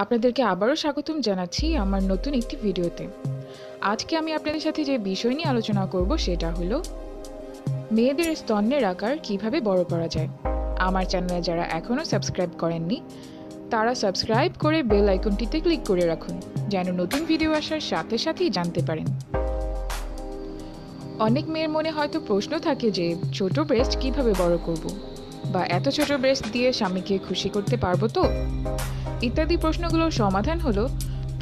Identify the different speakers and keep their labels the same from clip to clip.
Speaker 1: আপনাদেরকে আবারও স্বাগতম জানাচ্ছি আমার নতুন একটি ভিডিওতে। আজকে আমি আপনাদের সাথে যে বিষয় নিয়ে আলোচনা করব সেটা হলো মেয়েদের স্তনের আকার কিভাবে বড় করা যায়। আমার চ্যানেলে যারা এখনও সাবস্ক্রাইব করেননি তারা সাবস্ক্রাইব করে বেল আইকনটিতে ক্লিক করে রাখুন, যেন নতুন ভিডিও আসার সাথে সাথেই জানতে পারেন। অনেক মেয়ের মনে হয়তো প্রশ্ন থাকে যে ছোট ব্রেস্ট কিভাবে বড় করব, বা এত ছোট ব্রেস্ট দিয়ে স্বামীকে খুশি করতে পারবো তো, ইত্যাদি প্রশ্নগুলোর সমাধান হলো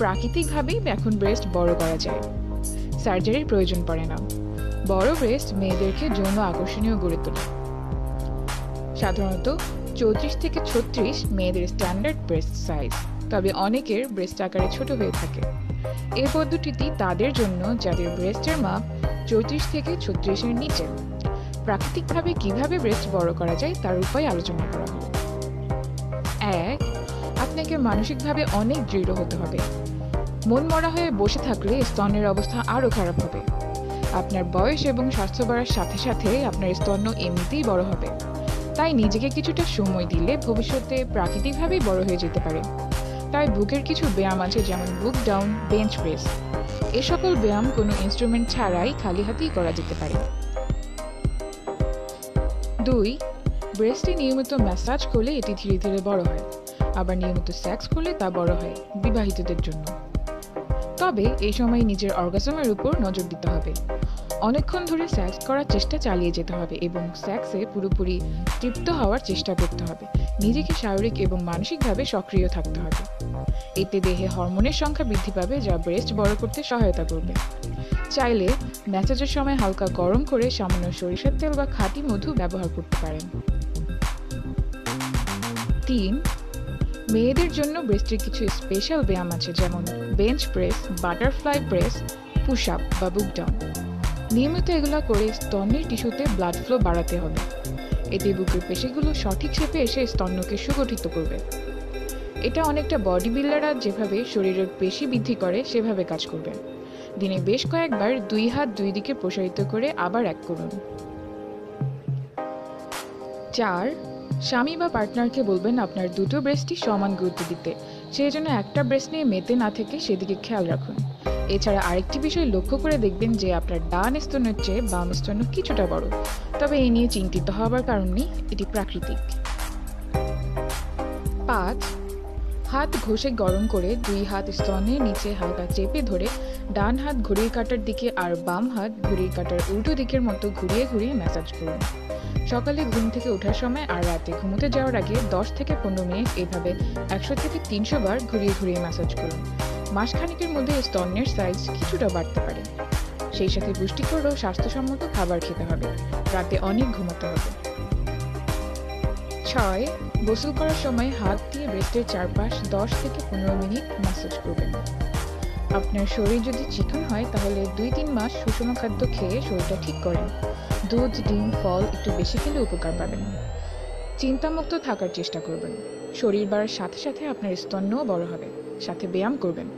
Speaker 1: প্রাকৃতিকভাবেই এখন ব্রেস্ট বড় করা যায়। সার্জারির প্রয়োজন পড়ে না। বড় ব্রেস্ট মেয়েদেরকে যৌন আকর্ষণীয় গড়ে তোলে। সাধারণত 34 থেকে 36 মেয়েদের স্ট্যান্ডার্ড ব্রেস্ট সাইজ, তবে অনেকের ব্রেস্ট আকারে ছোট হয়ে থাকে। এই পদ্ধতিটি তাদের জন্য যাদের ব্রেস্টের মাপ 34 থেকে 36 এর নিচে। প্রাকৃতিকভাবে কিভাবে ব্রেস্ট বড় করা যায় তার উপায় আলোচনা করা হলো। 1. আপনাকে মানসিকভাবে অনেক দৃঢ় হতে হবে। মন মরা হয়ে বসে থাকলে স্তনের অবস্থা আরও খারাপ হবে। আপনার বয়স এবং স্বাস্থ্য বাড়ার সাথে সাথে আপনার স্তন এমনিতেই বড় হবে, তাই নিজেকে কিছুটা সময় দিলে ভবিষ্যতে প্রাকৃতিকভাবেই বড় হয়ে যেতে পারে। তাই বুকের কিছু ব্যায়াম আছে, যেমন বুক ডাউন, বেঞ্চ প্রেস। এ সকল ব্যায়াম কোনো ইনস্ট্রুমেন্ট ছাড়াই খালি হাতেই করা যেতে পারে। 2. ব্রেস্টে নিয়মিত ম্যাসাজ করলে এটি ধীরে ধীরে বড় হয়, আবার নিয়মিত সেক্স করলে তা বড় হয় বিবাহিতদের জন্য। তবে এই সময় নিজের অর্গাজমের উপর নজর দিতে হবে। অনেকক্ষণ ধরে সেক্স করার চেষ্টা চালিয়ে যেতে হবে এবং সেক্সে পুরোপুরি তৃপ্ত হওয়ার চেষ্টা করতে হবে। নিজেকে শারীরিক এবং মানসিকভাবে সক্রিয় থাকতে হবে। এতে দেহে হরমোনের সংখ্যা বৃদ্ধি পাবে, যা ব্রেস্ট বড় করতে সহায়তা করবে। চাইলে ম্যাসাজের সময় হালকা গরম করে সামান্য সরিষার তেল বা খাঁটি মধু ব্যবহার করতে পারেন। 3. মেয়েদের জন্য ব্রেস্টের কিছু স্পেশাল ব্যায়াম আছে, যেমন bench press, butterfly press, push up বা বুক ডাউন। নিয়মিত এগুলো করে স্তনের টিস্যুতে ব্লাড ফ্লো বাড়াতে হবে। এতে বুকের পেশিগুলো সঠিক শেপে এসে স্তন্যকে সুগঠিত করবে। এটা অনেকটা বডি বিল্ডাররা যেভাবে শরীরের পেশি বৃদ্ধি করে সেভাবে কাজ করবে। দিনে বেশ কয়েকবার 2 হাত 2 দিকে প্রসারিত করে আবার এক করুন। 4. স্বামী বা পার্টনারকে বলবেন আপনার দুটো ব্রেস্টই সমান গুরুত্ব দিতে। সেই জন্য একটা ব্রেস্ট নিয়ে মেতে না থেকে সেদিকে খেয়াল রাখুন। এছাড়া আরেকটি বিষয় লক্ষ্য করে দেখবেন যে আপনার ডান স্তনের চেয়ে বাম স্তন কিছুটা বড়, তবে এই নিয়ে চিন্তিত হবার কারণ নেই, এটি প্রাকৃতিক। 5. হাত ঘষে গরম করে 2 হাত স্তনের নিচে হালকা চেপে ধরে ডান হাত ঘড়ির কাঁটার দিকে আর বাম হাত ঘড়ির কাঁটার উল্টো দিকের মতো ঘুরিয়ে ঘুরিয়ে ম্যাসাজ করুন। সকালে ঘুম থেকে ওঠার সময় আর রাতে ঘুমোতে যাওয়ার আগে 10 থেকে 15 মিনিট এভাবে 100 থেকে 300 বার ঘুরিয়ে ঘুরিয়ে ম্যাসাজ করুন। মাসখানেকের মধ্যে স্তনের সাইজ কিছুটা বাড়তে পারে। সেই সাথে পুষ্টিকর ও স্বাস্থ্যসম্মত খাবার খেতে হবে। রাতে অনেক ঘুমাতে হবে। 6. গোসল করার সময় হাত দিয়ে ব্রেস্টের চারপাশ 10 থেকে 15 মিনিট ম্যাসাজ করবেন। আপনার শরীর যদি চিকন হয় তাহলে 2-3 মাস সুষম খাদ্য খেয়ে শরীরটা ঠিক করেন। দুধ, ডিম, ফল একটু বেশি খেলে উপকার পাবেন। চিন্তামুক্ত থাকার চেষ্টা করবেন। শরীর বাড়ার সাথে সাথে আপনার স্তনও বড় হবে। সাথে ব্যায়াম করবেন।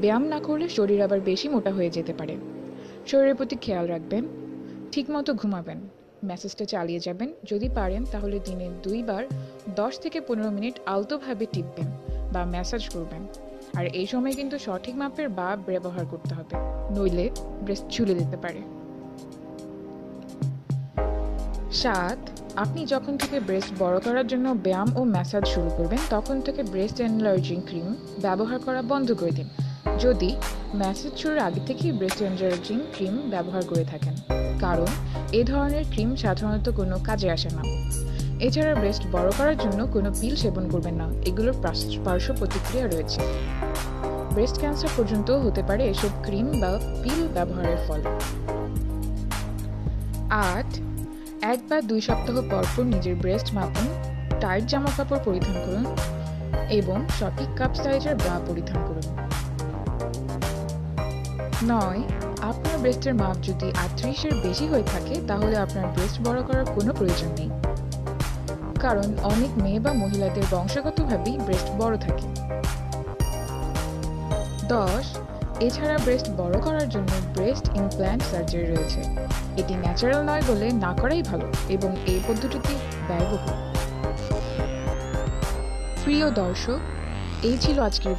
Speaker 1: ব্যায়াম না করলে শরীর আবার বেশি মোটা হয়ে যেতে পারে। শরীরের প্রতি খেয়াল রাখবেন। ঠিকমতো ঘুমাবেন। ম্যাসাজটা চালিয়ে যাবেন। যদি পারেন তাহলে দিনে 2 বার 10 থেকে 15 মিনিট আলতোভাবে টিপবেন বা ম্যাসাজ করবেন। আর এই সময় কিন্তু সঠিক মাপের বা ব্যবহার করতে হবে, নইলে ব্রেস্ট ঝুলে যেতে পারে। 7. আপনি যখন থেকে ব্রেস্ট বড় করার জন্য ব্যায়াম ও ম্যাসাজ শুরু করবেন তখন থেকে ব্রেস্ট এনলার্জিং ক্রিম ব্যবহার করা বন্ধ করে দিন, যদি ম্যাসাজ শুরুর আগে থেকেই ব্রেস্ট এনলার্জিং ক্রিম ব্যবহার করে থাকেন, কারণ এই ধরনের ক্রিম সাধারণত কোনো কাজে আসে না। এছাড়া ব্রেস্ট বড় করার জন্য কোনো পিল সেবন করবেন না, এগুলোর পার্শ্ব প্রতিক্রিয়া রয়েছে। ব্রেস্ট ক্যান্সার পর্যন্ত হতে পারে এসব ক্রিম বা পিল ব্যবহারের ফলে। 8. 1 বা 2 সপ্তাহ পরপর নিজের ব্রেস্ট মাপুন। টাইট জামা কাপড় পরিধান করুন এবং সঠিক কাপ সাইজের ব্রা পরিধান করুন। 9. আপনার ব্রেস্টের মাপ যদি 38-এর বেশি হয়ে থাকে তাহলে আপনার ব্রেস্ট বড় করার কোনো প্রয়োজন নেই, কারণ অনেক মেয়ে বা মহিলাদের বংশগতভাবেই ব্রেস্ট বড় থাকে। 10. এছাড়া ব্রেস্ট বড় করার জন্য ব্রেস্ট ইমপ্ল্যান্ট সার্জারি রয়েছে। এটি ন্যাচারাল নয় বলে না করাই ভালো এবং এই পদ্ধতিটি ব্যয়বহুল। প্রিয় দর্শক, এই ছিল আজকের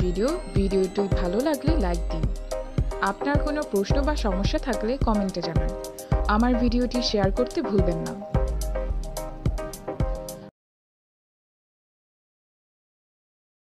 Speaker 1: ভিডিওটি ভালো লাগলে লাইক দিন। আপনার কোনো প্রশ্ন বা সমস্যা থাকলে কমেন্টে জানান। আমার ভিডিওটি শেয়ার করতে ভুলবেন না।